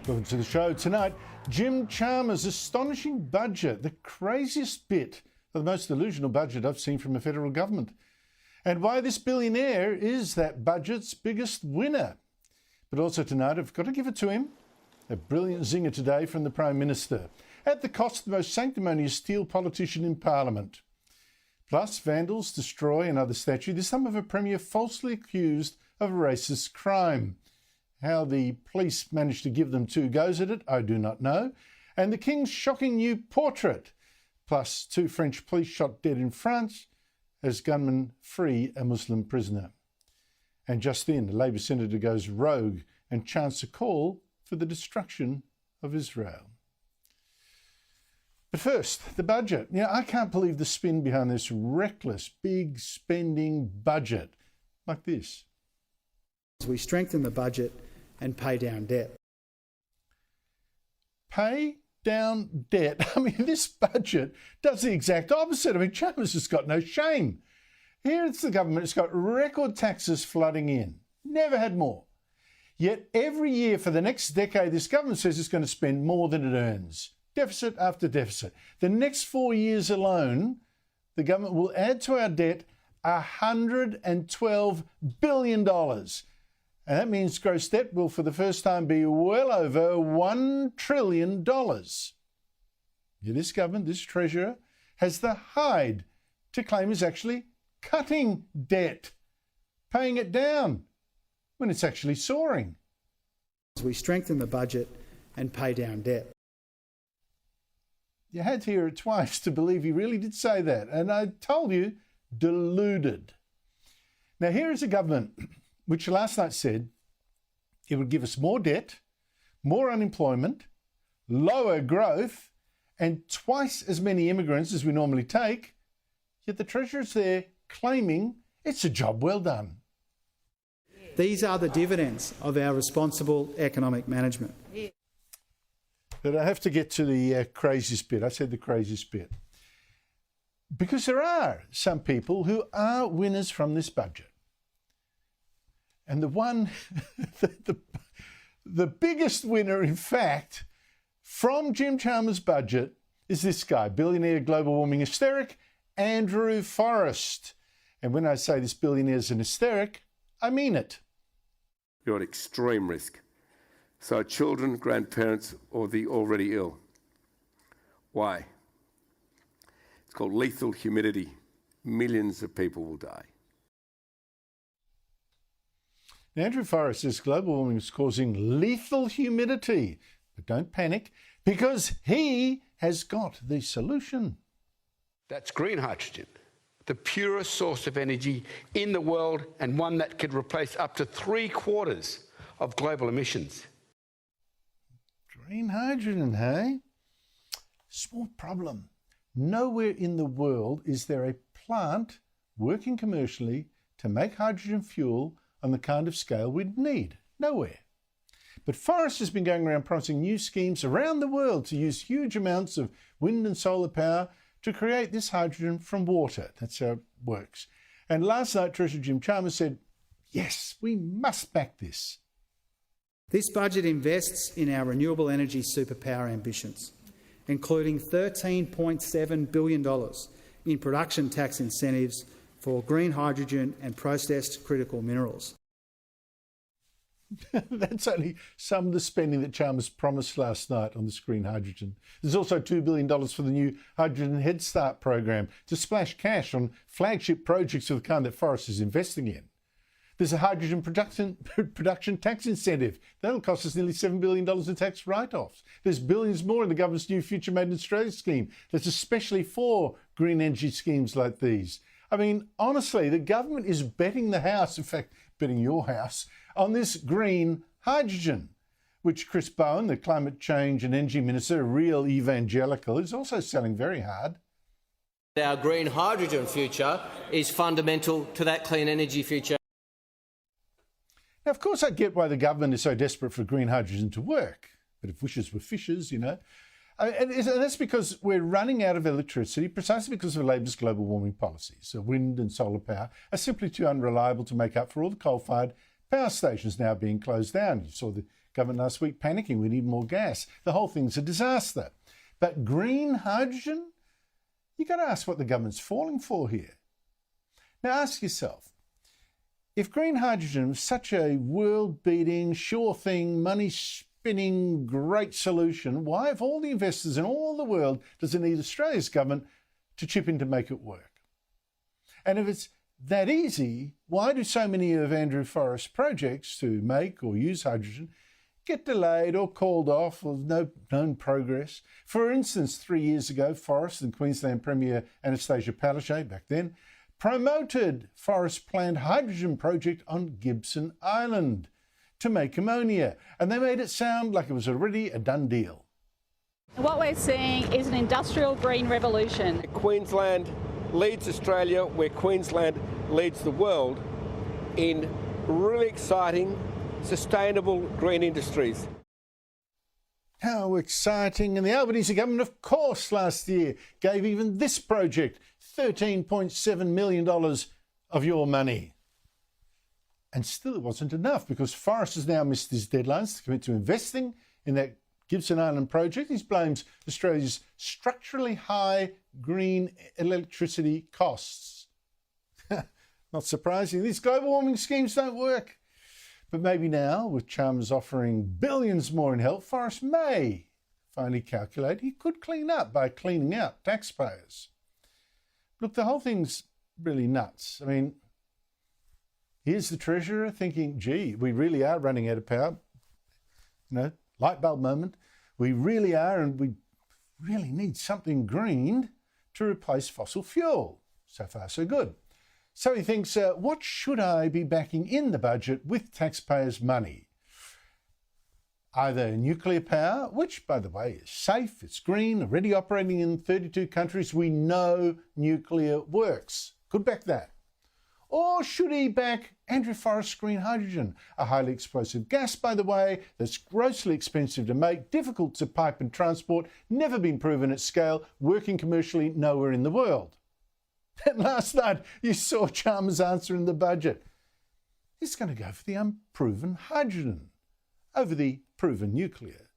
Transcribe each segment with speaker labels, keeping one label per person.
Speaker 1: Welcome to the show tonight. Jim Chalmers' astonishing budget, the craziest bit of the most delusional budget I've seen from a federal government. And why this billionaire is that budget's biggest winner. But also tonight, I've got to give it to him. A brilliant zinger today from the Prime Minister. At the cost of the most sanctimonious steel politician in Parliament. Plus, vandals destroy another statue. There's some of a Premier falsely accused of a racist crime. How the police managed to give them 2 goes at it, I do not know. And the King's shocking new portrait. Plus 2 French police shot dead in France as gunmen free a Muslim prisoner. And just then, the Labour senator goes rogue and chants a call for the destruction of Israel. But first, the budget. I can't believe the spin behind this reckless, big spending budget like this.
Speaker 2: We strengthen the budget and pay down debt.
Speaker 1: Pay down debt? I mean, this budget does the exact opposite. I mean, Chalmers has got no shame. Here it's the government, it's got record taxes flooding in. Never had more. Yet every year for the next decade, this government says it's going to spend more than it earns. Deficit after deficit. The next 4 years alone, the government will add to our debt $112 billion. And that means gross debt will for the first time be well over $1 trillion. Yet this government, this Treasurer, has the hide to claim is actually cutting debt, paying it down, when it's actually soaring.
Speaker 2: We strengthen the budget and pay down debt.
Speaker 1: You had to hear it twice to believe he really did say that. And I told you, deluded. Now here is a government which last night said it would give us more debt, more unemployment, lower growth, and twice as many immigrants as we normally take, yet the Treasurer's there claiming it's a job well done.
Speaker 2: These are the dividends of our responsible economic management.
Speaker 1: But I have to get to the craziest bit. I said the craziest bit. Because there are some people who are winners from this budget. And the one, the biggest winner, in fact, from Jim Chalmers' budget is this guy, billionaire global warming hysteric, Andrew Forrest. And when I say this billionaire is an hysteric, I mean it.
Speaker 3: You're at extreme risk. So children, grandparents, or the already ill. Why? It's called lethal humidity. Millions of people will die.
Speaker 1: Now, Andrew Forrest says global warming is causing lethal humidity. But don't panic, because he has got the solution.
Speaker 4: That's green hydrogen, the purest source of energy in the world and one that could replace up to 3/4 of global emissions.
Speaker 1: Green hydrogen, hey? Small problem. Nowhere in the world is there a plant working commercially to make hydrogen fuel on the kind of scale we'd need. Nowhere. But Forrest has been going around promising new schemes around the world to use huge amounts of wind and solar power to create this hydrogen from water. That's how it works. And last night, Treasurer Jim Chalmers said, yes, we must back this.
Speaker 2: This budget invests in our renewable energy superpower ambitions, including $13.7 billion in production tax incentives for green hydrogen and processed critical minerals.
Speaker 1: That's only some of the spending that Chalmers promised last night on this green hydrogen. There's also $2 billion for the new Hydrogen Head Start program to splash cash on flagship projects of the kind that Forrest is investing in. There's a hydrogen production tax incentive. That'll cost us nearly $7 billion in tax write-offs. There's billions more in the government's new Future Made in Australia scheme that's especially for green energy schemes like these. I mean, honestly, the government is betting the house, in fact, betting your house, on this green hydrogen, which Chris Bowen, the Climate Change and Energy Minister, a real evangelical, is also selling very hard.
Speaker 5: Our green hydrogen future is fundamental to that clean energy future.
Speaker 1: Now, of course, I get why the government is so desperate for green hydrogen to work. But if wishes were fishes, you know. And that's because we're running out of electricity precisely because of Labor's global warming policies. So wind and solar power are simply too unreliable to make up for all the coal-fired power stations now being closed down. You saw the Government last week panicking, we need more gas. The whole thing's a disaster. But green hydrogen? You've got to ask what the government's falling for here. Now ask yourself, if green hydrogen was such a world-beating, sure thing, money-spinning, great solution, why, of all the investors in all the world, does it need Australia's government to chip in to make it work? And if it's that easy, why do so many of Andrew Forrest's projects to make or use hydrogen get delayed or called off with no known progress? For instance, 3 years ago, Forrest and Queensland Premier Anastasia Palaszczuk, back then, promoted Forrest's planned hydrogen project on Gibson Island to make ammonia, and they made it sound like it was already a done deal.
Speaker 6: What we're seeing is an industrial green revolution.
Speaker 3: Queensland leads Australia where Queensland leads the world in really exciting, sustainable green industries.
Speaker 1: How exciting. And the Albanese government, of course, last year gave even this project $13.7 million of your money. And still it wasn't enough, because Forrest has now missed his deadlines to commit to investing in that Gibson Island project. He blames Australia's structurally high green electricity costs. Not surprising. These global warming schemes don't work. But maybe now, with Chalmers offering billions more in help, Forrest may finally calculate he could clean up by cleaning out taxpayers. Look, the whole thing's really nuts. I mean, here's the Treasurer thinking, gee, we really are running out of power. You know, light bulb moment. We really are, and we really need something green to replace fossil fuel. So far, so good. So he thinks, what should I be backing in the budget with taxpayers' money? Either nuclear power, which, by the way, is safe, it's green, already operating in 32 countries. We know nuclear works. Could back that. Or should he back Andrew Forrest's green hydrogen, a highly explosive gas, by the way, that's grossly expensive to make, difficult to pipe and transport, never been proven at scale, working commercially nowhere in the world? And last night, you saw Chalmers' answer in the budget. He's going to go for the unproven hydrogen over the proven nuclear.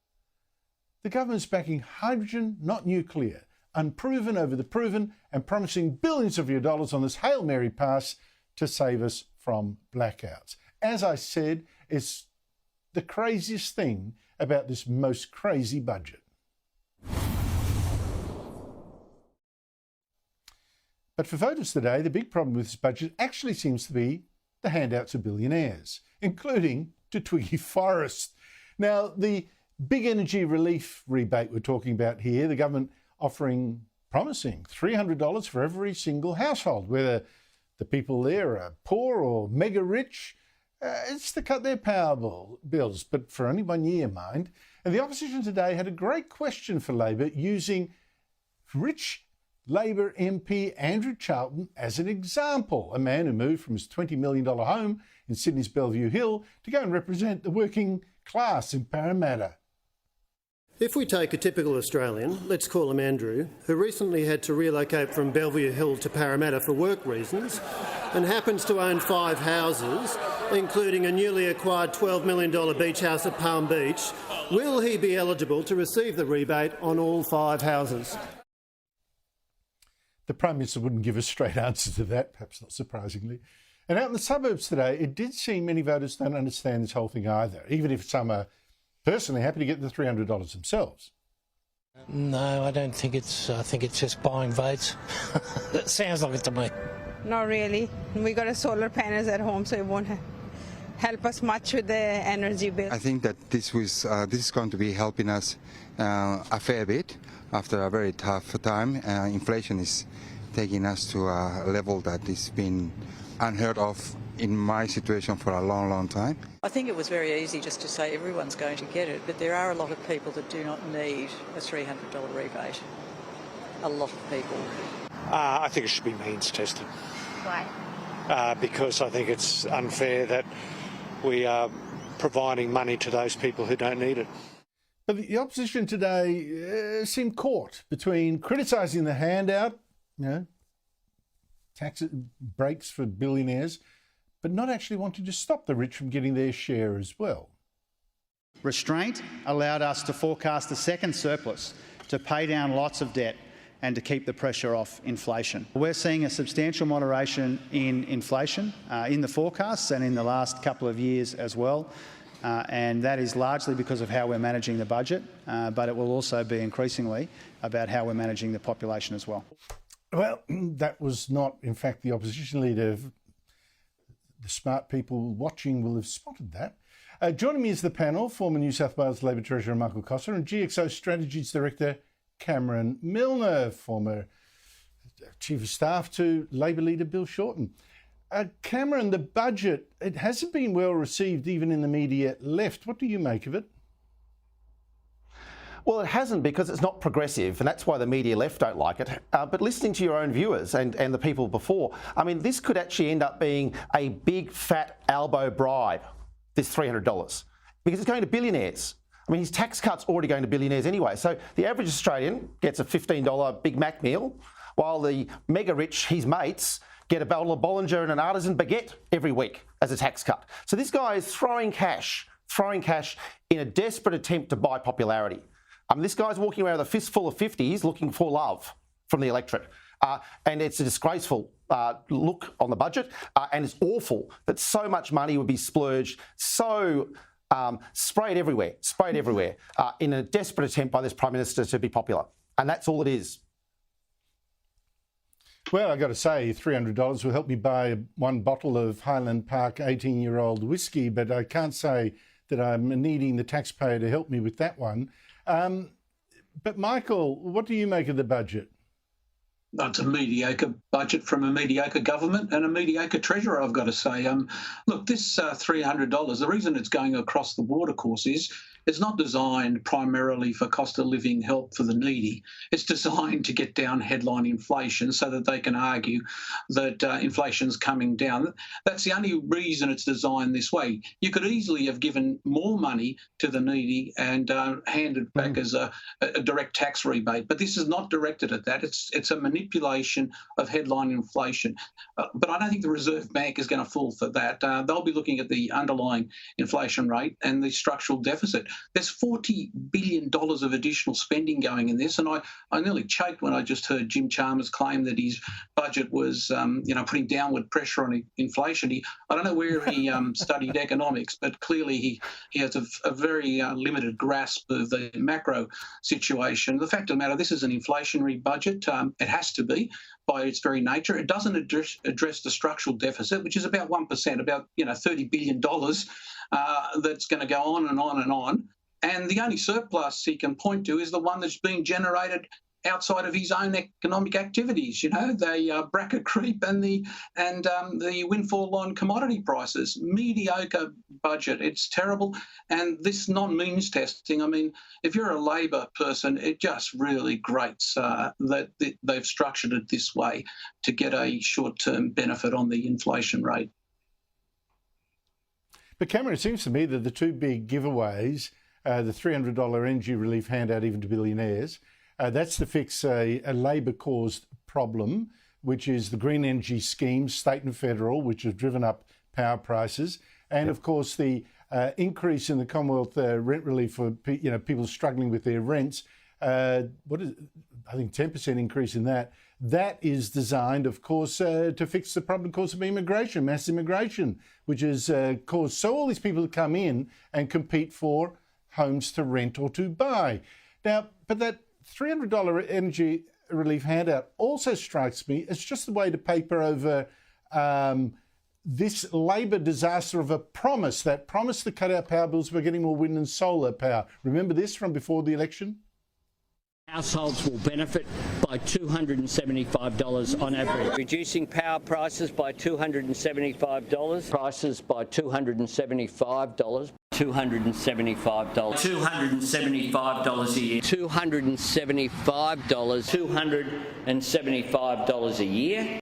Speaker 1: The government's backing hydrogen, not nuclear, unproven over the proven, and promising billions of your dollars on this Hail Mary pass to save us from blackouts. As I said, it's the craziest thing about this most crazy budget. But for voters today, the big problem with this budget actually seems to be the handouts to billionaires, including to Twiggy Forrest. Now, the big energy relief rebate we're talking about here, the government promising $300 for every single household, whether the people there are poor or mega rich. It's to cut their power bills, but for only 1 year, mind. And the opposition today had a great question for Labor, using rich Labor MP Andrew Charlton as an example, a man who moved from his $20 million home in Sydney's Bellevue Hill to go and represent the working class in Parramatta.
Speaker 7: If we take a typical Australian, let's call him Andrew, who recently had to relocate from Bellevue Hill to Parramatta for work reasons and happens to own 5 houses, including a newly acquired $12 million beach house at Palm Beach, will he be eligible to receive the rebate on all 5 houses?
Speaker 1: The Prime Minister wouldn't give a straight answer to that, perhaps not surprisingly. And out in the suburbs today, it did seem many voters don't understand this whole thing either, even if some are personally happy to get the $300 themselves.
Speaker 8: No, I don't think it's... I think it's just buying votes. It sounds like it to me.
Speaker 9: Not really. We got a solar panels at home, so it won't help us much with the energy bill.
Speaker 10: I think that this is going to be helping us a fair bit after a very tough time. Inflation is taking us to a level that has been unheard of in my situation for a long, long time.
Speaker 11: I think it was very easy just to say everyone's going to get it, but there are a lot of people that do not need a $300 rebate. A lot of people.
Speaker 12: I think it should be means tested.
Speaker 6: Why?
Speaker 12: Because I think it's unfair that we are providing money to those people who don't need it.
Speaker 1: But the opposition today seemed caught between criticising the handout, tax breaks for billionaires, but not actually wanting to stop the rich from getting their share as well.
Speaker 2: Restraint allowed us to forecast a second surplus to pay down lots of debt and to keep the pressure off inflation. We're seeing a substantial moderation in inflation in the forecasts and in the last couple of years as well, and that is largely because of how we're managing the budget, but it will also be increasingly about how we're managing the population as well.
Speaker 1: Well, that was not, in fact, the opposition leader. The smart people watching will have spotted that. Joining me is the panel, former New South Wales Labor Treasurer Michael Costa and GXO Strategies Director Cameron Milner, former Chief of Staff to Labor leader Bill Shorten. Cameron, the budget, it hasn't been well received even in the media left. What do you make of it?
Speaker 13: Well, it hasn't because it's not progressive, and that's why the media left don't like it. But listening to your own viewers and the people before, I mean, this could actually end up being a big, fat elbow bribe, this $300, because it's going to billionaires. I mean, his tax cut's already going to billionaires anyway. So the average Australian gets a $15 Big Mac meal, while the mega rich, his mates, get a bottle of Bollinger and an artisan baguette every week as a tax cut. So this guy is throwing cash in a desperate attempt to buy popularity. This guy's walking around with a fistful of 50s looking for love from the electorate. And it's a disgraceful look on the budget, and it's awful that so much money would be splurged, sprayed everywhere, in a desperate attempt by this Prime Minister to be popular. And that's all it is.
Speaker 1: Well, I've got to say, $300 will help me buy one bottle of Highland Park 18-year-old whiskey, but I can't say that I'm needing the taxpayer to help me with that one. But Michael, what do you make of the budget?
Speaker 14: It's a mediocre budget from a mediocre government and a mediocre treasurer, I've got to say. Look, this $300, the reason it's going across the board, of course, is it's not designed primarily for cost of living help for the needy. It's designed to get down headline inflation so that they can argue that inflation's coming down. That's the only reason it's designed this way. You could easily have given more money to the needy and handed back as a direct tax rebate, but this is not directed at that. It's a manipulation of headline inflation. But I don't think the Reserve Bank is going to fall for that. They'll be looking at the underlying inflation rate and the structural deficit. There's $40 billion of additional spending going in this, and I nearly choked when I just heard Jim Chalmers claim that his budget was, putting downward pressure on inflation. I don't know where he studied economics, but clearly he has a very limited grasp of the macro situation. The fact of the matter, this is an inflationary budget. It has to be by its very nature. It doesn't address the structural deficit, which is about 1%, about $30 billion. That's going to go on and on and on. And the only surplus he can point to is the one that's being generated outside of his own economic activities. The bracket creep and the windfall on commodity prices. Mediocre budget. It's terrible. And this non-means testing, I mean, if you're a Labor person, it just really grates that they've structured it this way to get a short-term benefit on the inflation rate.
Speaker 1: But Cameron, it seems to me that the two big giveaways, the $300 energy relief handout even to billionaires, that's to fix a Labor-caused problem, which is the green energy schemes, state and federal, which have driven up power prices, and of course the increase in the Commonwealth rent relief for people struggling with their rents. I think 10% increase in that. That is designed, of course, to fix the problem caused by immigration, mass immigration, which has caused all these people to come in and compete for homes to rent or to buy. Now, but that $300 energy relief handout also strikes me as just the way to paper over this Labor disaster of a promise, that promise to cut out power bills by getting more wind and solar power. Remember this from before the election?
Speaker 15: Households will benefit by $275 on average. Reducing power prices by $275. Prices by $275. $275. $275 a year. $275. $275 a year.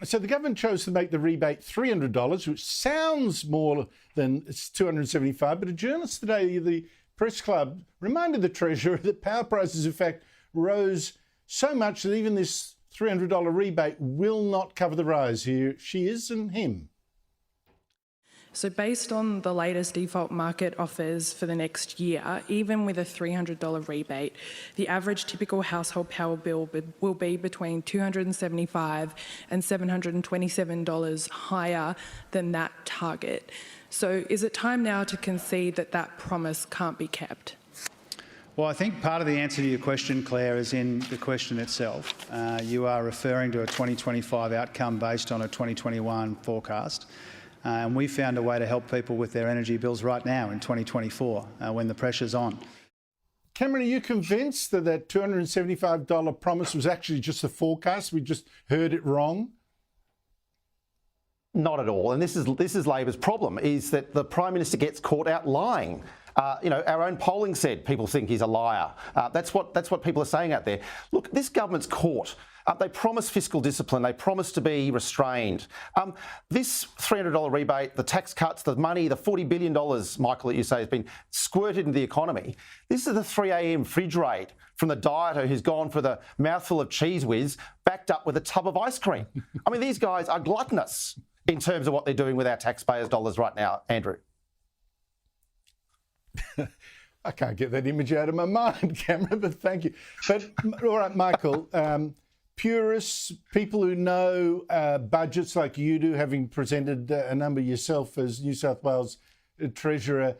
Speaker 1: So the government chose to make the rebate $300, which sounds more than it's $275, but a journalist today, the Press Club, reminded the Treasurer that power prices, in fact, rose so much that even this $300 rebate will not cover the rise. Here she is and him.
Speaker 16: So based on the latest default market offers for the next year, even with a $300 rebate, the average typical household power bill will be between $275 and $727 higher than that target. So is it time now to concede that that promise can't be kept?
Speaker 2: Well, I think part of the answer to your question, Claire, is in the question itself. You are referring to a 2025 outcome based on a 2021 forecast. And we found a way to help people with their energy bills right now in 2024 when the pressure's on.
Speaker 1: Cameron, are you convinced that that $275 promise was actually just a forecast? We just heard it wrong?
Speaker 13: Not at all. And this is Labor's problem, is that the Prime Minister gets caught out lying. Our own polling said people think he's a liar. That's what people are saying out there. Look, this government's caught. They promise fiscal discipline. They promise to be restrained. This $300 rebate, the tax cuts, the money, the $40 billion, Michael, that you say has been squirted into the economy. This is the 3 a.m. fridge raid from the dieter who's gone for the mouthful of Cheese Whiz backed up with a tub of ice cream. I mean, these guys are gluttonous in terms of what they're doing with our taxpayers' dollars right now, Andrew.
Speaker 1: I can't get that image out of my mind, Cameron, but thank you. But, all right, Michael, purists, people who know budgets like you do, having presented a number yourself as New South Wales Treasurer.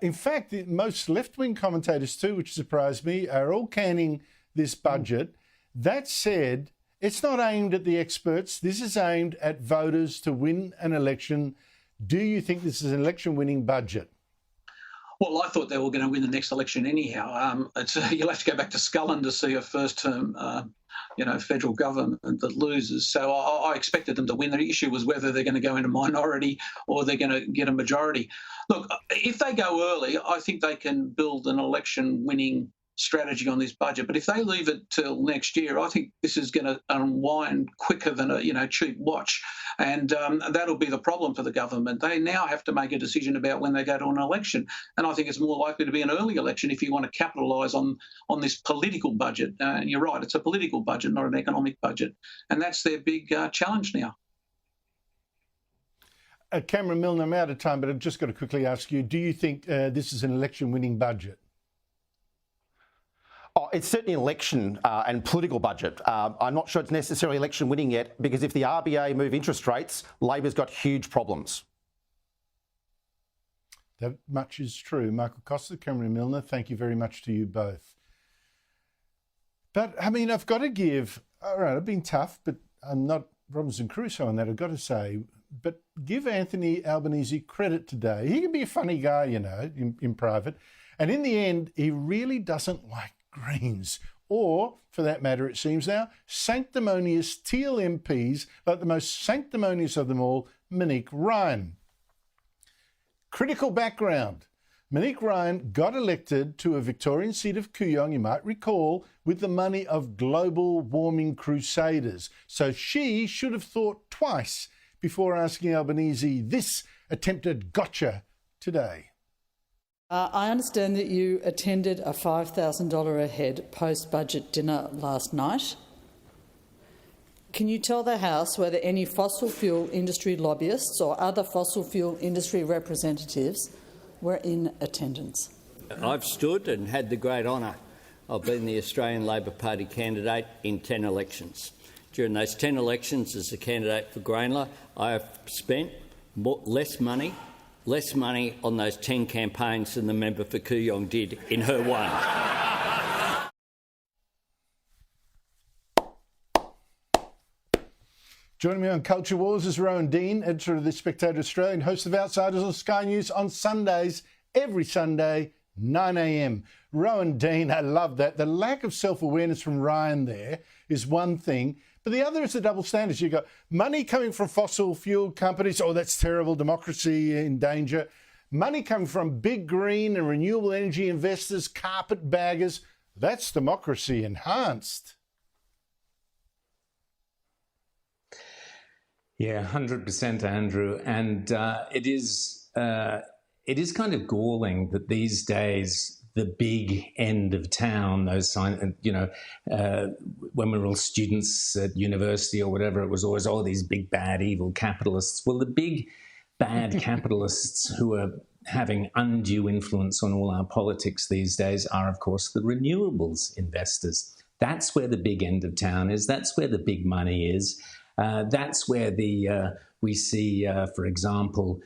Speaker 1: In fact, most left-wing commentators too, which surprised me, are all canning this budget. That said, it's not aimed at the experts. This is aimed at voters to win an election. Do you think this is an election-winning budget?
Speaker 14: Well, I thought they were going to win the next election anyhow. You'll have to go back to Scullin to see a first-term, federal government that loses. So I expected them to win. The issue was whether they're going to go into minority or they're going to get a majority. Look, if they go early, I think they can build an election-winning strategy on this budget. But if they leave it till next year, I think this is going to unwind quicker than a cheap watch. And that'll be the problem for the government. They now have to make a decision about when they go to an election. And I think it's more likely to be an early election if you want to capitalise on this political budget. And you're right, it's a political budget, not an economic budget. And that's their big challenge now.
Speaker 1: Cameron Milner, I'm out of time, but I've just got to quickly ask you, do you think this is an election-winning budget?
Speaker 13: Oh, it's certainly an election and political budget. I'm not sure it's necessarily election winning yet, because if the RBA move interest rates, Labor's got huge problems.
Speaker 1: That much is true. Michael Costa, Cameron Milner, thank you very much to you both. But, I mean, I've got to give, all right, I've been tough, but I'm not Robinson Crusoe on that, I've got to say, but give Anthony Albanese credit today. He can be a funny guy, in private. And in the end, he really doesn't like Greens, or, for that matter, it seems now, sanctimonious Teal MPs, like the most sanctimonious of them all, Monique Ryan. Critical background. Monique Ryan got elected to a Victorian seat of Kooyong, you might recall, with the money of global warming crusaders. So she should have thought twice before asking Albanese this attempted gotcha today.
Speaker 17: I understand that you attended a $5,000 a head post-budget dinner last night. Can you tell the House whether any fossil fuel industry lobbyists or other fossil fuel industry representatives were in attendance?
Speaker 15: I've stood and had the great honour of being the Australian Labor Party candidate in 10 elections. During those 10 elections as a candidate for Greenlaw, I have spent less money on those 10 campaigns than the member for Kooyong did in her one.
Speaker 1: Joining me on Culture Wars is Rowan Dean, editor of The Spectator Australia and host of Outsiders on Sky News on Sundays, every Sunday, 9 a.m. Rowan Dean, I love that. The lack of self-awareness from Ryan there is one thing, but the other is the double standards. You've got money coming from fossil fuel companies. Oh, that's terrible. Democracy in danger. Money coming from big green and renewable energy investors, carpetbaggers. That's democracy enhanced.
Speaker 18: Yeah, 100%, Andrew. And it is kind of galling that these days the big end of town, those when we were all students at university or whatever, it was always all these big, bad, evil capitalists. Well, the big bad capitalists who are having undue influence on all our politics these days are, of course, the renewables investors. That's where the big end of town is. That's where the big money is. That's where we see, for example,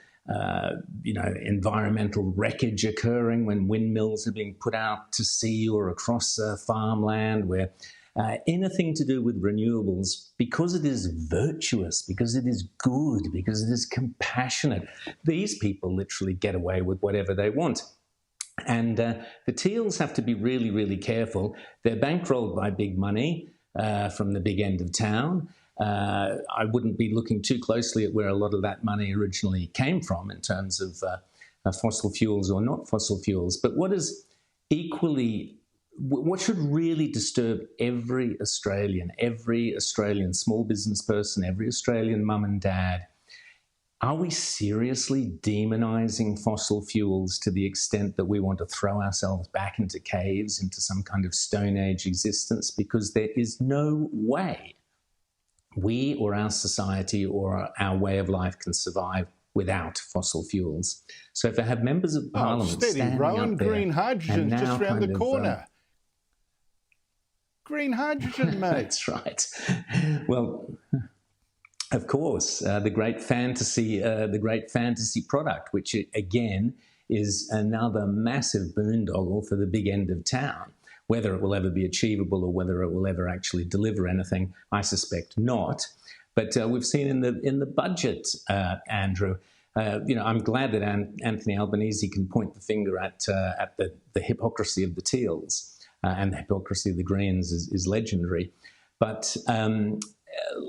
Speaker 18: environmental wreckage occurring when windmills are being put out to sea or across farmland, where anything to do with renewables, because it is virtuous, because it is good, because it is compassionate, these people literally get away with whatever they want. And the Teals have to be really, really careful. They're bankrolled by big money from the big end of town. I wouldn't be looking too closely at where a lot of that money originally came from in terms of fossil fuels or not fossil fuels. But what should really disturb every Australian small business person, every Australian mum and dad? Are we seriously demonising fossil fuels to the extent that we want to throw ourselves back into caves, into some kind of Stone Age existence? Because there is no way we or our society or our way of life can survive without fossil fuels. So if I have members of Parliament standing up there,
Speaker 1: green hydrogen just round the corner. Green hydrogen, mate.
Speaker 18: That's right. Well, of course, the great fantasy product, which again is another massive boondoggle for the big end of town. Whether it will ever be achievable or whether it will ever actually deliver anything, I suspect not. But we've seen in the budget, Andrew. I'm glad that Anthony Albanese can point the finger at the hypocrisy of the Teals. And the hypocrisy of the Greens is legendary. But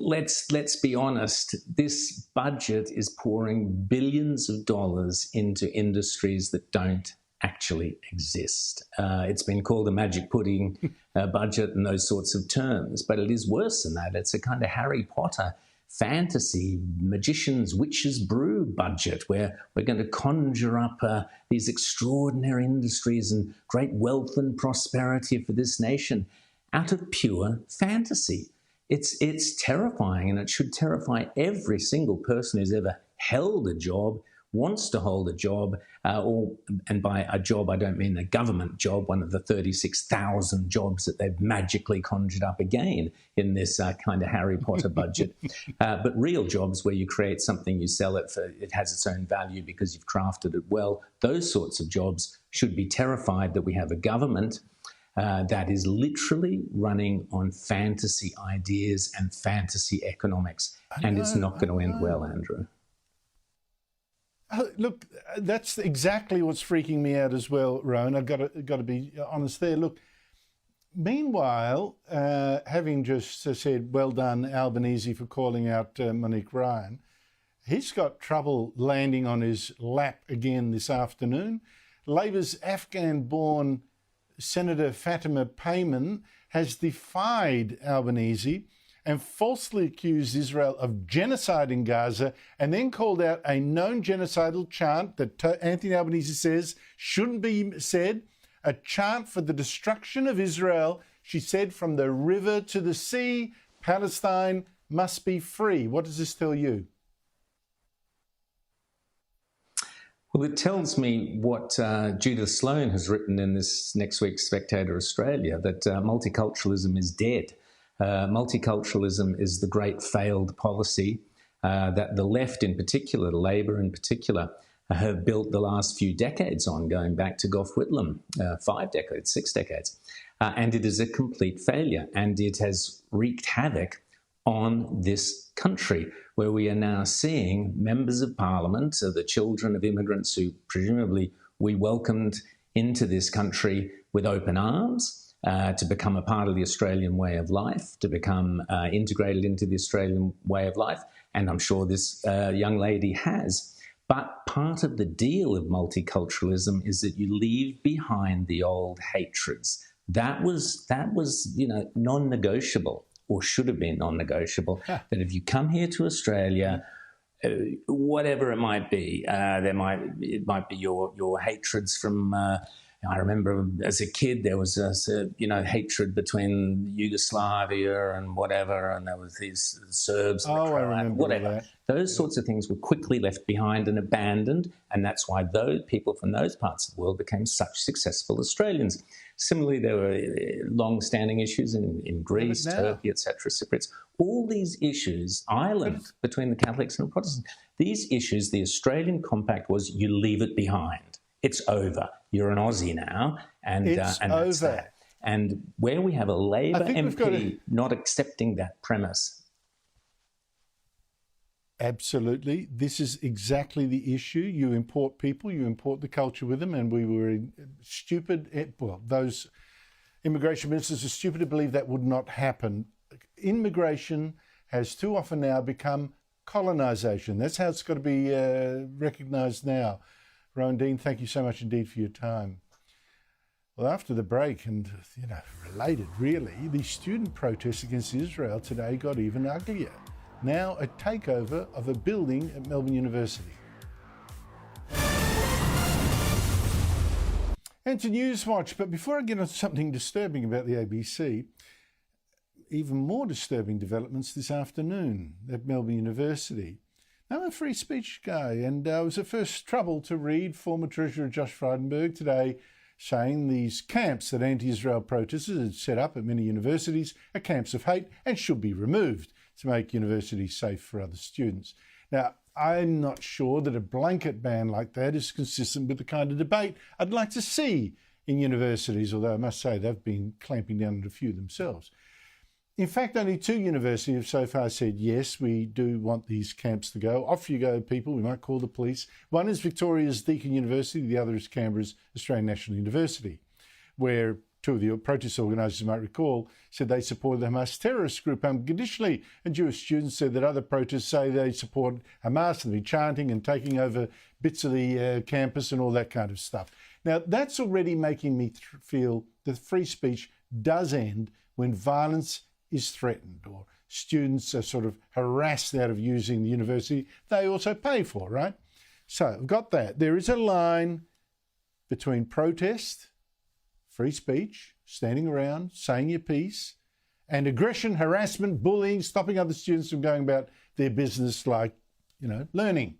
Speaker 18: let's be honest, this budget is pouring billions of dollars into industries that don't actually exist. It's been called a magic pudding budget and those sorts of terms, but it is worse than that. It's a kind of Harry Potter fantasy, magician's witch's brew budget where we're going to conjure up these extraordinary industries and great wealth and prosperity for this nation out of pure fantasy. It's terrifying, and it should terrify every single person who's ever held a job, wants to hold a job, and by a job I don't mean a government job, one of the 36,000 jobs that they've magically conjured up again in this kind of Harry Potter budget, but real jobs where you create something, you sell it, it has its own value because you've crafted it well. Those sorts of jobs should be terrified that we have a government that is literally running on fantasy ideas and fantasy economics, and it's not going to end well, Andrew.
Speaker 1: Look, that's exactly what's freaking me out as well, Rowan. I've got to be honest there. Look, meanwhile, having just said, well done, Albanese, for calling out Monique Ryan, he's got trouble landing on his lap again this afternoon. Labor's Afghan-born Senator Fatima Payman has defied Albanese and falsely accused Israel of genocide in Gaza, and then called out a known genocidal chant that Anthony Albanese says shouldn't be said, a chant for the destruction of Israel. She said, from the river to the sea, Palestine must be free. What does this tell you?
Speaker 18: Well, it tells me what Judith Sloan has written in this next week's Spectator Australia, that multiculturalism is dead. Multiculturalism is the great failed policy that the left in particular, Labor in particular, have built the last few decades on, going back to Gough Whitlam, 5 decades, 6 decades. And it is a complete failure, and it has wreaked havoc on this country, where we are now seeing members of Parliament, the children of immigrants who presumably we welcomed into this country with open arms, to become a part of the Australian way of life, to become integrated into the Australian way of life. And I'm sure this young lady has. But part of the deal of multiculturalism is that you leave behind the old hatreds. That was non-negotiable, or should have been non-negotiable, that if you come here to Australia, whatever it might be, it might be your hatreds from I remember as a kid there was hatred between Yugoslavia and whatever, and there was these Serbs and
Speaker 1: I remember
Speaker 18: whatever.
Speaker 1: that.
Speaker 18: Those sorts of things were quickly left behind and abandoned, and that's why those people from those parts of the world became such successful Australians. Similarly, there were long-standing issues in Greece, Turkey, etc., Cypriots. All these issues, Ireland, between the Catholics and the Protestants, these issues, the Australian compact was you leave it behind. It's over. You're an Aussie now, and that's that. And where we have a Labor MP not accepting that premise.
Speaker 1: Absolutely. This is exactly the issue. You import people, you import the culture with them, and we were stupid. Well, those immigration ministers are stupid to believe that would not happen. Immigration has too often now become colonisation. That's how it's got to be recognised now. Rowan Dean, thank you so much indeed for your time. Well, after the break, and related really, the student protests against Israel today got even uglier. Now a takeover of a building at Melbourne University. And to Newswatch, but before I get on to something disturbing about the ABC, even more disturbing developments this afternoon at Melbourne University. I'm a free speech guy, and it was at first trouble to read former Treasurer Josh Frydenberg today saying these camps that anti-Israel protesters had set up at many universities are camps of hate and should be removed to make universities safe for other students. Now, I'm not sure that a blanket ban like that is consistent with the kind of debate I'd like to see in universities, although I must say they've been clamping down on a few themselves. In fact, only 2 universities have so far said, yes, we do want these camps to go. Off you go, people. We might call the police. One is Victoria's Deakin University. The other is Canberra's Australian National University, where 2 of the protest organisers, you might recall, said they supported the Hamas terrorist group unconditionally, and Jewish students said that other protests say they support Hamas and be chanting and taking over bits of the campus and all that kind of stuff. Now, that's already making me feel that free speech does end when violence is threatened or students are sort of harassed out of using the university they also pay for, right? So I've got that. There is a line between protest, free speech, standing around, saying your piece, and aggression, harassment, bullying, stopping other students from going about their business like, learning.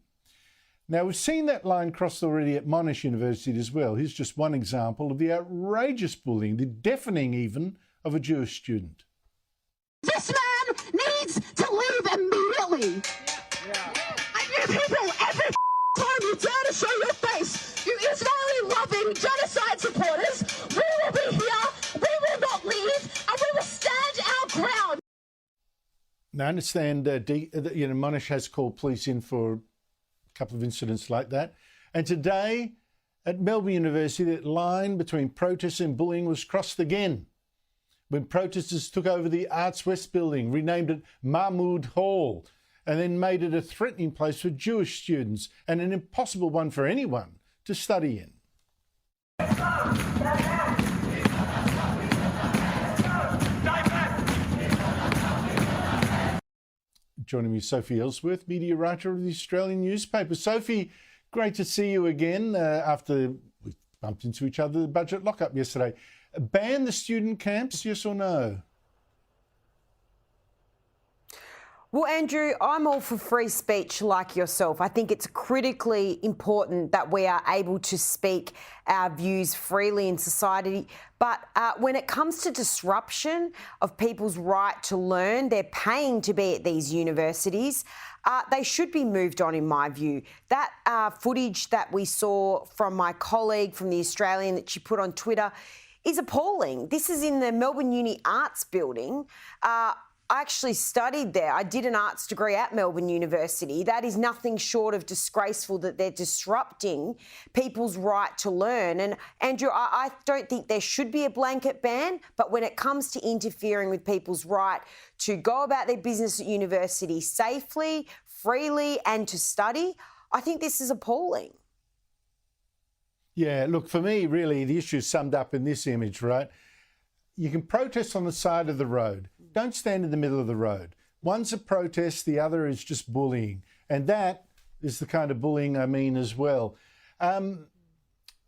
Speaker 1: Now, we've seen that line crossed already at Monash University as well. Here's just one example of the outrageous bullying, the deafening even, of a Jewish student.
Speaker 19: This man needs to leave immediately. You people, every time you dare to show your face, you Israeli-loving genocide supporters, we will be here, we will not leave, and we will stand our ground.
Speaker 1: Now, I understand Monash has called police in for a couple of incidents like that. And today at Melbourne University, that line between protest and bullying was crossed again, when protesters took over the Arts West building, renamed it Mahmoud Hall, and then made it a threatening place for Jewish students and an impossible one for anyone to study in. Joining me, Sophie Ellsworth, media writer of the Australian newspaper. Sophie, great to see you again after we bumped into each other at the budget lockup yesterday. Ban the student camps, yes or no?
Speaker 20: Well, Andrew, I'm all for free speech like yourself. I think it's critically important that we are able to speak our views freely in society. But when it comes to disruption of people's right to learn, they're paying to be at these universities, they should be moved on, in my view. That footage that we saw from my colleague from the Australian that she put on Twitter is appalling. This is in the Melbourne Uni Arts building. I actually studied there. I did an arts degree at Melbourne University. That is nothing short of disgraceful that they're disrupting people's right to learn. And Andrew, I don't think there should be a blanket ban, but when it comes to interfering with people's right to go about their business at university safely, freely, and to study, I think this is appalling.
Speaker 1: Yeah, look, for me, really, the issue is summed up in this image, right? You can protest on the side of the road. Don't stand in the middle of the road. One's a protest, the other is just bullying. And that is the kind of bullying I mean as well.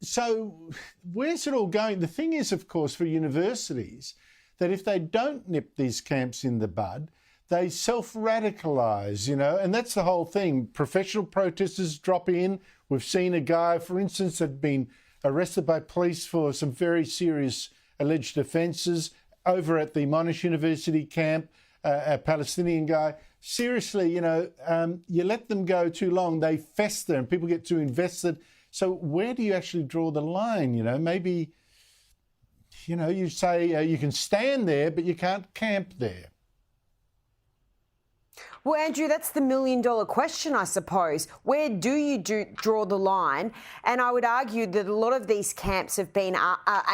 Speaker 1: So where's it all going? The thing is, of course, for universities, that if they don't nip these camps in the bud, they self-radicalise, and that's the whole thing. Professional protesters drop in. We've seen a guy, for instance, that had been arrested by police for some very serious alleged offences over at the Monash University camp, a Palestinian guy. Seriously, you let them go too long, they fester and people get too invested. So where do you actually draw the line? Maybe, you say you can stand there, but you can't camp there.
Speaker 20: Well, Andrew, that's the million-dollar question, I suppose. Where do you draw the line? And I would argue that a lot of these camps have been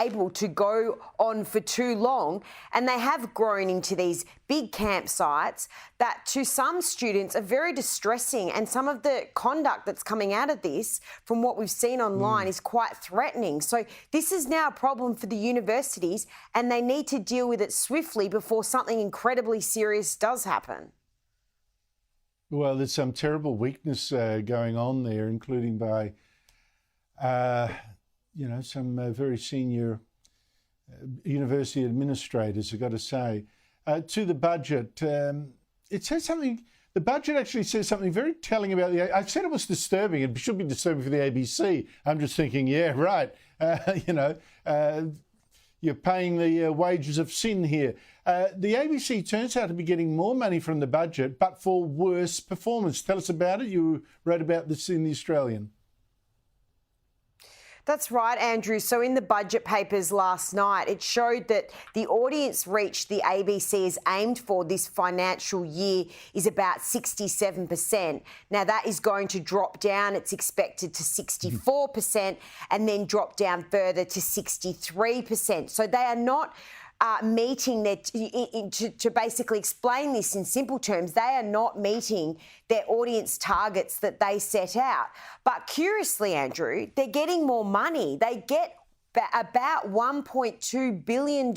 Speaker 20: able to go on for too long, and they have grown into these big campsites that to some students are very distressing, and some of the conduct that's coming out of this, from what we've seen online, is quite threatening. So this is now a problem for the universities, and they need to deal with it swiftly before something incredibly serious does happen.
Speaker 1: Well, there's some terrible weakness going on there, including by, some very senior university administrators, I've got to say. To the budget, it says something, the budget actually says something very telling about I said it was disturbing, it should be disturbing for the ABC. I'm just thinking, yeah, right, you're paying the wages of sin here. The ABC turns out to be getting more money from the budget, but for worse performance. Tell us about it. You wrote about this in The Australian.
Speaker 20: That's right, Andrew. So in the budget papers last night, it showed that the audience reach the ABC is aimed for this financial year is about 67%. Now, that is going to drop down. It's expected to 64% and then drop down further to 63%. So they are not meeting their, to basically explain this in simple terms, they are not meeting their audience targets that they set out. But curiously, Andrew, they're getting more money. They get about $1.2 billion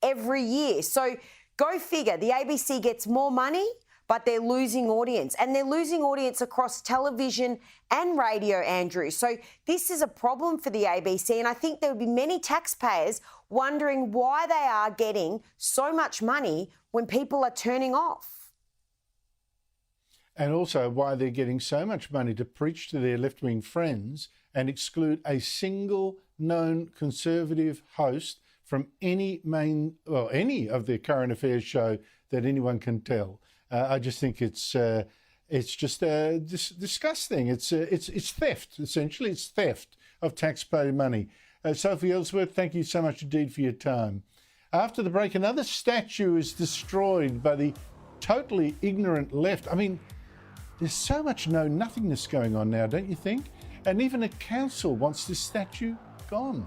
Speaker 20: every year. So go figure, the ABC gets more money, but they're losing audience. And they're losing audience across television and radio, Andrew. So this is a problem for the ABC, and I think there would be many taxpayers wondering why they are getting so much money when people are turning off.
Speaker 1: And also why they're getting so much money to preach to their left-wing friends and exclude a single known Conservative host from any of their current affairs show that anyone can tell. I just think it's just disgusting. It's theft, essentially. It's theft of taxpayer money. Sophie Ellsworth, thank you so much indeed for your time. After the break, another statue is destroyed by the totally ignorant left. I mean, there's so much know-nothingness going on now, don't you think? And even a council wants this statue gone.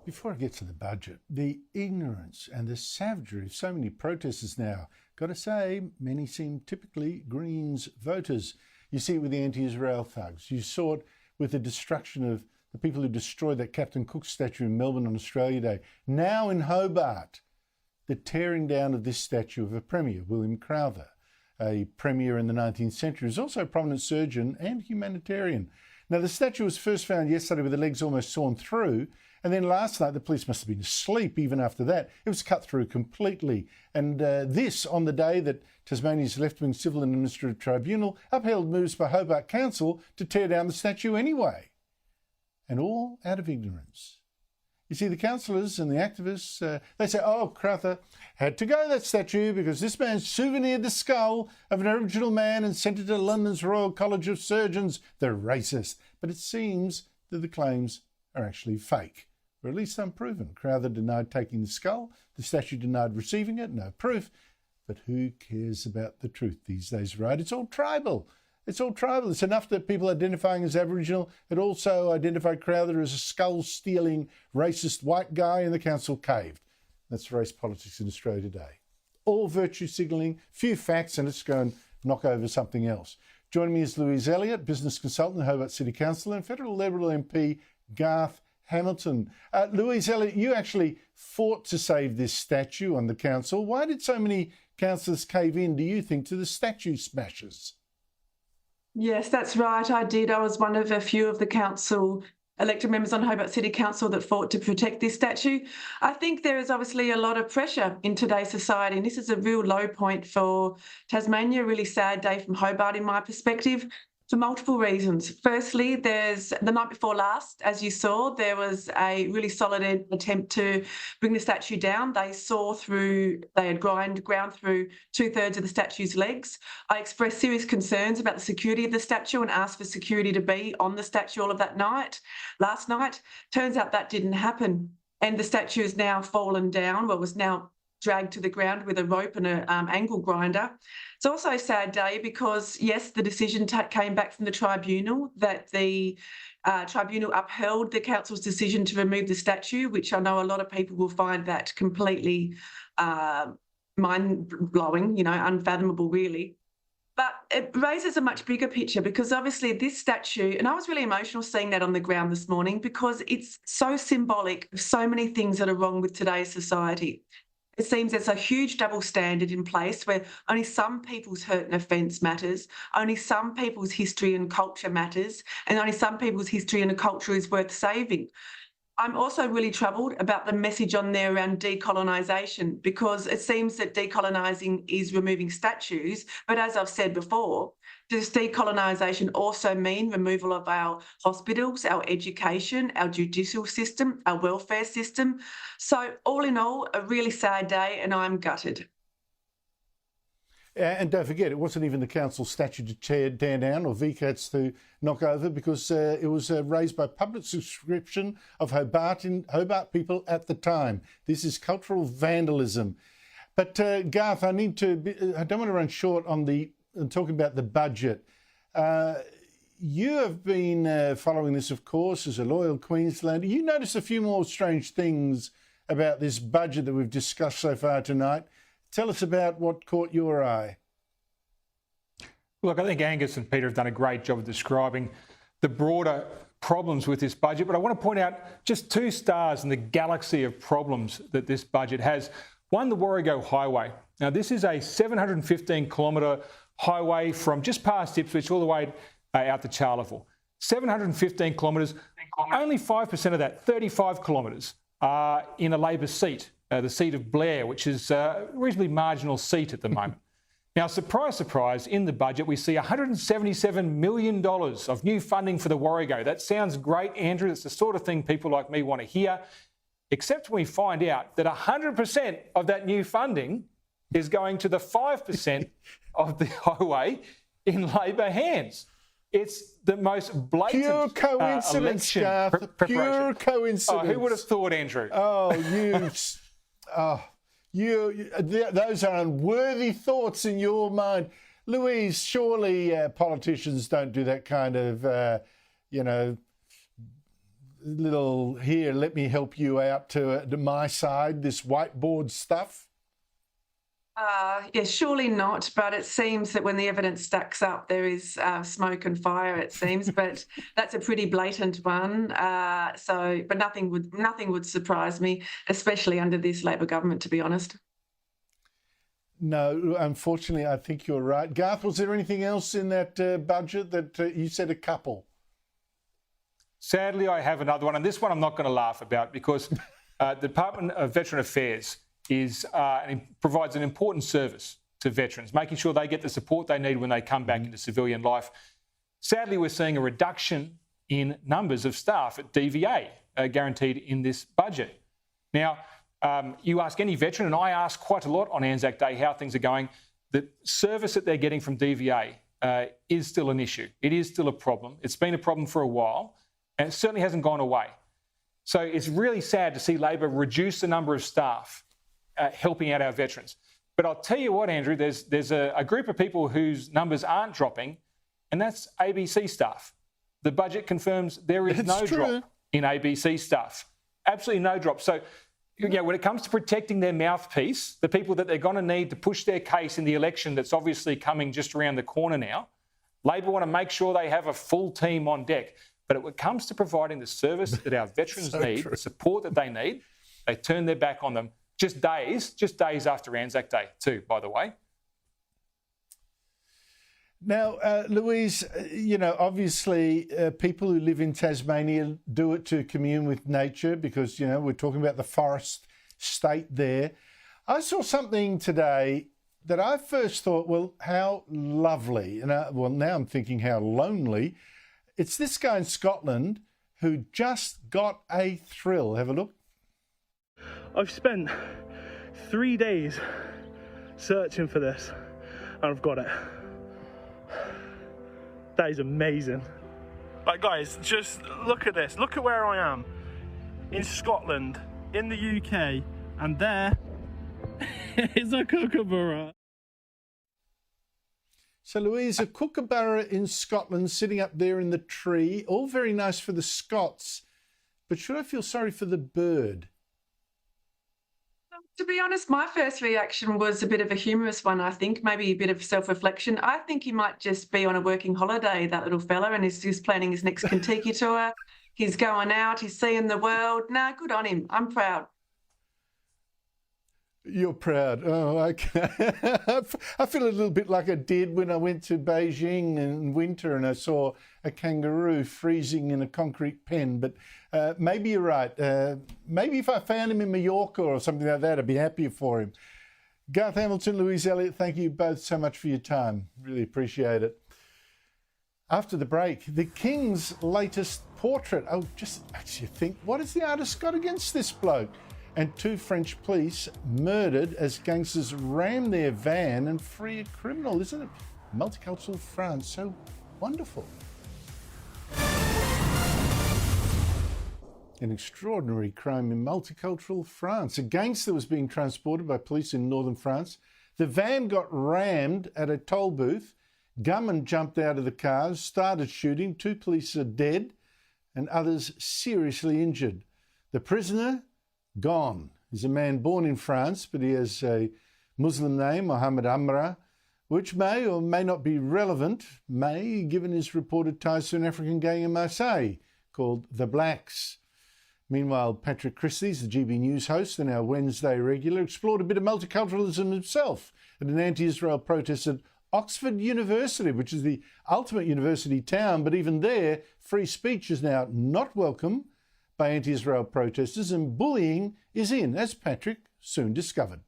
Speaker 1: Before I get to the budget, the ignorance and the savagery of so many protesters now, got to say, many seem typically Greens voters. You see it with the anti-Israel thugs. You saw it with the destruction of the people who destroyed that Captain Cook statue in Melbourne on Australia Day. Now in Hobart, the tearing down of this statue of a premier, William Crowther, a premier in the 19th century, who's also a prominent surgeon and humanitarian. Now, the statue was first found yesterday with the legs almost sawn through, and then last night the police must have been asleep even after that. It was cut through completely. And this on the day that Tasmania's left-wing Civil and Administrative Tribunal upheld moves by Hobart Council to tear down the statue anyway. And all out of ignorance. You see, the councillors and the activists, they say, oh, Crowther had to go, that statue, because this man souvenired the skull of an Aboriginal man and sent it to London's Royal College of Surgeons. They're racist. But it seems that the claims are actually fake, or at least unproven. Crowther denied taking the skull. The statue denied receiving it. No proof. But who cares about the truth these days, right? It's all tribal. It's all tribal. It's enough that people identifying as Aboriginal had also identified Crowther as a skull-stealing, racist white guy, and the council caved. That's race politics in Australia today. All virtue signalling, few facts, and let's go and knock over something else. Joining me is Louise Elliott, business consultant, Hobart City Councillor, and Federal Liberal MP Garth Hamilton. Louise Elliott, you actually fought to save this statue on the council. Why did so many councillors cave in, do you think, to the statue smashers?
Speaker 21: Yes, that's right. I did. I was one of a few of the council elected members on Hobart City Council that fought to protect this statue. I think there is obviously a lot of pressure in today's society, and this is a real low point for Tasmania, a really sad day from Hobart in my perspective, for multiple reasons. Firstly, there's the night before last, as you saw, there was a really solid attempt to bring the statue down. They had ground through 2/3 of the statue's legs. I expressed serious concerns about the security of the statue and asked for security to be on the statue all of that night. Last night, turns out that didn't happen. And the statue is now fallen down, was now dragged to the ground with a rope and an angle grinder. It's also a sad day because, yes, the decision came back from the tribunal, that the tribunal upheld the council's decision to remove the statue, which I know a lot of people will find that completely mind-blowing, unfathomable really. But it raises a much bigger picture because obviously this statue, and I was really emotional seeing that on the ground this morning because it's so symbolic of so many things that are wrong with today's society. It seems there's a huge double standard in place where only some people's hurt and offence matters, only some people's history and culture matters, and only some people's history and culture is worth saving. I'm also really troubled about the message on there around decolonisation because it seems that decolonising is removing statues, but as I've said before, does decolonisation also mean removal of our hospitals, our education, our judicial system, our welfare system? So all in all, a really sad day and I'm gutted.
Speaker 1: And don't forget, it wasn't even the council statue to tear down or VCATs to knock over because it was raised by public subscription of Hobart people at the time. This is cultural vandalism. But Garth, I don't want to run short on talking about the budget. You have been following this, of course, as a loyal Queenslander. You notice a few more strange things about this budget that we've discussed so far tonight. Tell us about what caught your eye.
Speaker 22: Look, I think Angus and Peter have done a great job of describing the broader problems with this budget, but I want to point out just two stars in the galaxy of problems that this budget has. One, the Warrego Highway. Now, this is a 715-kilometre highway from just past Ipswich all the way out to Charleville. 715 kilometres, only 5% of that, 35 kilometres, are in a Labor seat. The seat of Blair, which is a reasonably marginal seat at the moment. Now, surprise, surprise, in the budget, we see $177 million of new funding for the Warrego. That sounds great, Andrew. It's the sort of thing people like me want to hear, except when we find out that 100% of that new funding is going to the 5% of the highway in Labor hands. It's the most blatant
Speaker 1: pure coincidence, Garth. Pure coincidence.
Speaker 22: Oh, who would have thought, Andrew?
Speaker 1: Oh, those are unworthy thoughts in your mind. Louise, surely politicians don't do that kind of, little, here, let me help you out to my side, this whiteboard stuff?
Speaker 21: Yes, surely not. But it seems that when the evidence stacks up, there is smoke and fire. It seems, but that's a pretty blatant one. But nothing would surprise me, especially under this Labor government, to be honest.
Speaker 1: No, unfortunately, I think you're right. Garth, was there anything else in that budget that you said a couple?
Speaker 22: Sadly, I have another one, and this one I'm not going to laugh about because the Department of Veteran Affairs provides an important service to veterans, making sure they get the support they need when they come back into civilian life. Sadly, we're seeing a reduction in numbers of staff at DVA guaranteed in this budget. Now, you ask any veteran, and I ask quite a lot on Anzac Day how things are going, the service that they're getting from DVA is still an issue. It is still a problem. It's been a problem for a while, and it certainly hasn't gone away. So it's really sad to see Labor reduce the number of staff helping out our veterans. But I'll tell you what, Andrew, there's a group of people whose numbers aren't dropping, and that's ABC staff. The budget confirms there is no drop in ABC staff. Absolutely no drop. So, when it comes to protecting their mouthpiece, the people that they're going to need to push their case in the election that's obviously coming just around the corner now, Labor want to make sure they have a full team on deck. But when it comes to providing the service that our veterans need, the support that they need, they turn their back on them. Just days after Anzac Day too, by the way.
Speaker 1: Now, Louise, obviously people who live in Tasmania do it to commune with nature because, we're talking about the forest state there. I saw something today that I first thought, well, how lovely. And now I'm thinking how lonely. It's this guy in Scotland who just got a thrill. Have a look.
Speaker 4: I've spent 3 days searching for this and I've got it. That is amazing. Like, guys, just look at this. Look at where I am in Scotland, in the UK, and there is a kookaburra.
Speaker 1: So, Louise, a kookaburra in Scotland sitting up there in the tree, all very nice for the Scots, but should I feel sorry for the bird?
Speaker 21: To be honest, my first reaction was a bit of a humorous one, I think, maybe a bit of self-reflection. I think he might just be on a working holiday, that little fella, and he's planning his next Kentucky tour. He's going out, he's seeing the world. Nah, good on him. I'm proud.
Speaker 1: You're proud. Oh, okay. I feel a little bit like I did when I went to Beijing in winter and I saw a kangaroo freezing in a concrete pen. But maybe you're right. Maybe if I found him in Mallorca or something like that, I'd be happier for him. Garth Hamilton, Louise Elliott, thank you both so much for your time. Really appreciate it. After the break, the King's latest portrait. Oh, just makes you think, what has the artist got against this bloke? And 2 French police murdered as gangsters ram their van and free a criminal. Isn't it multicultural France? So wonderful. An extraordinary crime in multicultural France. A gangster was being transported by police in northern France. The van got rammed at a toll booth. Gunmen jumped out of the cars, started shooting. 2 police are dead and others seriously injured. The prisoner, gone. He's a man born in France, but he has a Muslim name, Mohammed Amra, which may or may not be relevant, given his reported ties to an African gang in Marseille called the Blacks. Meanwhile, Patrick Christys, the GB News host and our Wednesday regular, explored a bit of multiculturalism himself at an anti-Israel protest at Oxford University, which is the ultimate university town, but even there, free speech is now not welcome by anti-Israel protesters, and bullying is in, as Patrick soon discovered.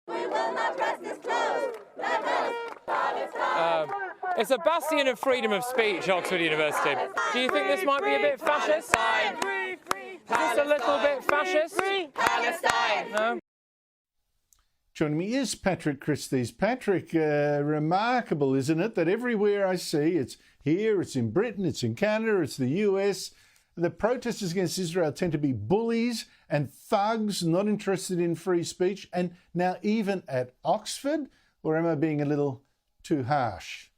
Speaker 5: We will not rest this close. Let us Palestine.
Speaker 23: It's a bastion of freedom of speech, Oxford University. Do you think this might be a bit fascist? Is this a little bit fascist?
Speaker 5: Palestine.
Speaker 23: No?
Speaker 1: Joining me is Patrick Christys. Patrick, remarkable, isn't it, that everywhere I see, it's here, it's in Britain, it's in Canada, it's the US, the protesters against Israel tend to be bullies and thugs, not interested in free speech. And now even at Oxford, or am I being a little too harsh?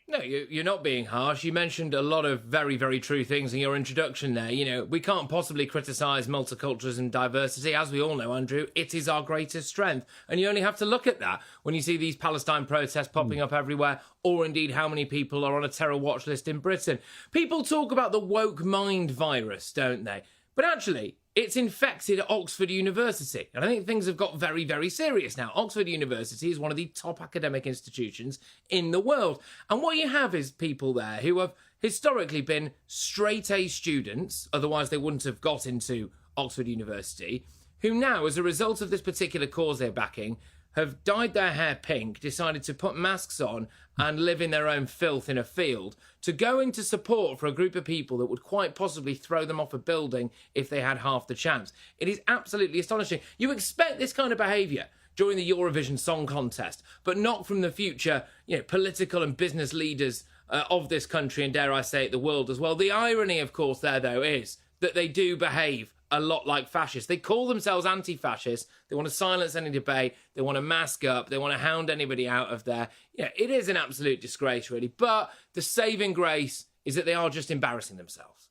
Speaker 24: No, you're not being harsh. You mentioned a lot of very, very true things in your introduction there. We can't possibly criticise multiculturalism and diversity. As we all know, Andrew, it is our greatest strength. And you only have to look at that when you see these Palestine protests popping up everywhere, or indeed how many people are on a terror watch list in Britain. People talk about the woke mind virus, don't they? But actually, it's infected Oxford University. And I think things have got very, very serious now. Oxford University is one of the top academic institutions in the world. And what you have is people there who have historically been straight A students, otherwise they wouldn't have got into Oxford University, who now, as a result of this particular cause they're backing, have dyed their hair pink, decided to put masks on and live in their own filth in a field, to go into support for a group of people that would quite possibly throw them off a building if they had half the chance. It is absolutely astonishing. You expect this kind of behaviour during the Eurovision Song Contest, but not from the future, political and business leaders of this country, and dare I say it, the world as well. The irony, of course, there, though, is that they do behave a lot like fascists. They call themselves anti-fascists. They want to silence any debate. They want to mask up. They want to hound anybody out of there. It is an absolute disgrace, really. But the saving grace is that they are just embarrassing themselves.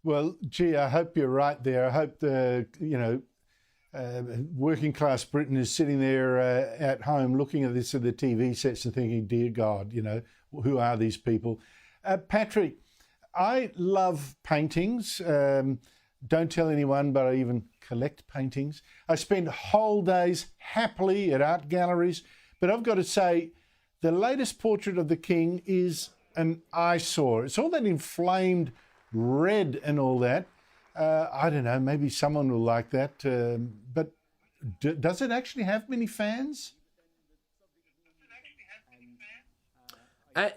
Speaker 1: Well, gee, I hope you're right there. I hope the, working class Britain is sitting there at home looking at this at the TV sets and thinking, dear God, who are these people? Patrick, I love paintings. don't tell anyone, but I even collect paintings. I spend whole days happily at art galleries, but I've got to say, the latest portrait of the King is an eyesore. It's all that inflamed red and all that. I don't know, maybe someone will like that, but does it actually have many fans?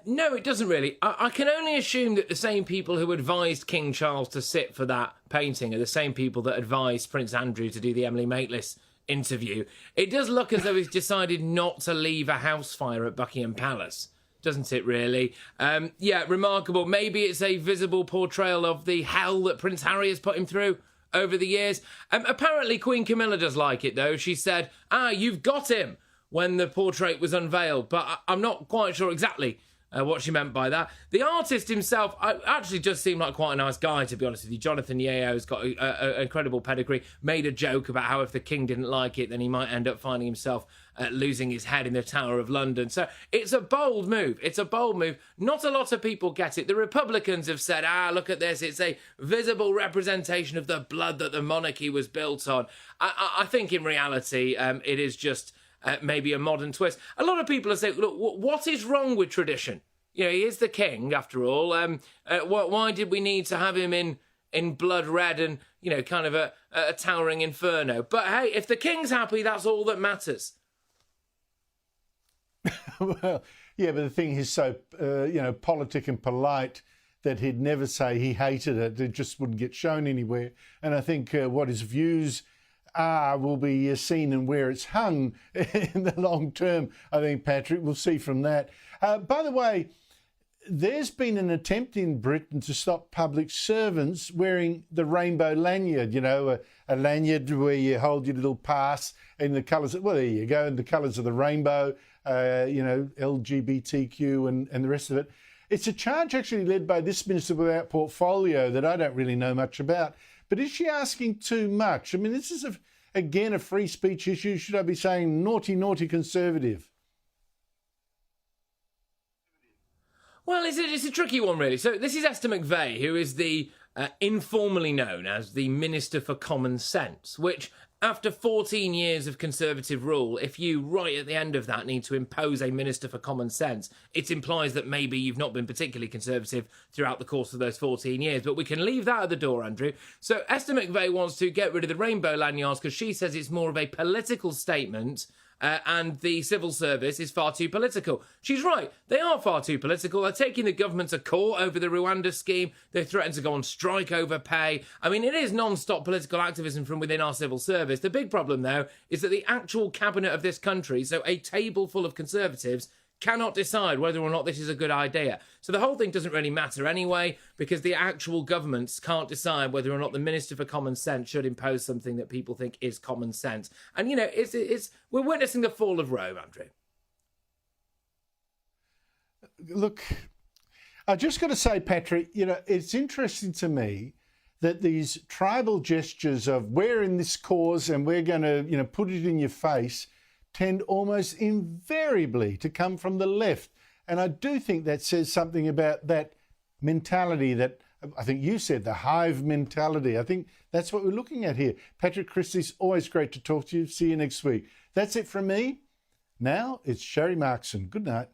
Speaker 24: No, it doesn't really. I can only assume that the same people who advised King Charles to sit for that painting are the same people that advised Prince Andrew to do the Emily Maitlis interview. It does look as though he's decided not to leave a house fire at Buckingham Palace, doesn't it, really? Yeah, remarkable. Maybe it's a visible portrayal of the hell that Prince Harry has put him through over the years. Apparently, Queen Camilla does like it, though. She said, you've got him, when the portrait was unveiled. But I'm not quite sure exactly what she meant by that. The artist himself actually just seemed like quite a nice guy, to be honest with you. Jonathan Yeo's got an incredible pedigree. Made a joke about how if the King didn't like it, then he might end up finding himself losing his head in the Tower of London. So it's a bold move. It's a bold move. Not a lot of people get it. The Republicans have said, look at this. It's a visible representation of the blood that the monarchy was built on. I think in reality, it is just maybe a modern twist. A lot of people are saying, look, what is wrong with tradition? You know, he is the King, after all. Why did we need to have him in blood red and, you know, kind of a towering inferno? But hey, if the King's happy, that's all that matters.
Speaker 1: Well, yeah, but the thing is so, politic and polite that he'd never say he hated it. It just wouldn't get shown anywhere. And I think what his views will be seen and where it's hung in the long term, I think, Patrick. We'll see from that. By the way, there's been an attempt in Britain to stop public servants wearing the rainbow lanyard, a lanyard where you hold your little pass in the colours, well, there you go, in the colours of the rainbow, LGBTQ and the rest of it. It's a charge actually led by this Minister without portfolio that I don't really know much about. But is she asking too much? I mean, this is, again, a free speech issue. Should I be saying naughty, naughty Conservative?
Speaker 24: Well, it's a tricky one, really. So this is Esther McVey, who is the informally known as the Minister for Common Sense, which, after 14 years of Conservative rule, if you, right at the end of that, need to impose a Minister for Common Sense, it implies that maybe you've not been particularly Conservative throughout the course of those 14 years. But we can leave that at the door, Andrew. So Esther McVey wants to get rid of the rainbow lanyards because she says it's more of a political statement and the civil service is far too political. She's right. They are far too political. They're taking the government to court over the Rwanda scheme. They threaten to go on strike over pay. I mean, it is non-stop political activism from within our civil service. The big problem, though, is that the actual cabinet of this country, so a table full of Conservatives, cannot decide whether or not this is a good idea. So the whole thing doesn't really matter anyway, because the actual governments can't decide whether or not the Minister for Common Sense should impose something that people think is common sense. And, we're witnessing the fall of Rome, Andrew.
Speaker 1: Look, I just got to say, Patrick, it's interesting to me that these tribal gestures of we're in this cause and we're going to, put it in your face tend almost invariably to come from the left. And I do think that says something about that mentality that I think you said, the hive mentality. I think that's what we're looking at here. Patrick Christys, always great to talk to you. See you next week. That's it from me. Now it's Sherry Markson. Good night.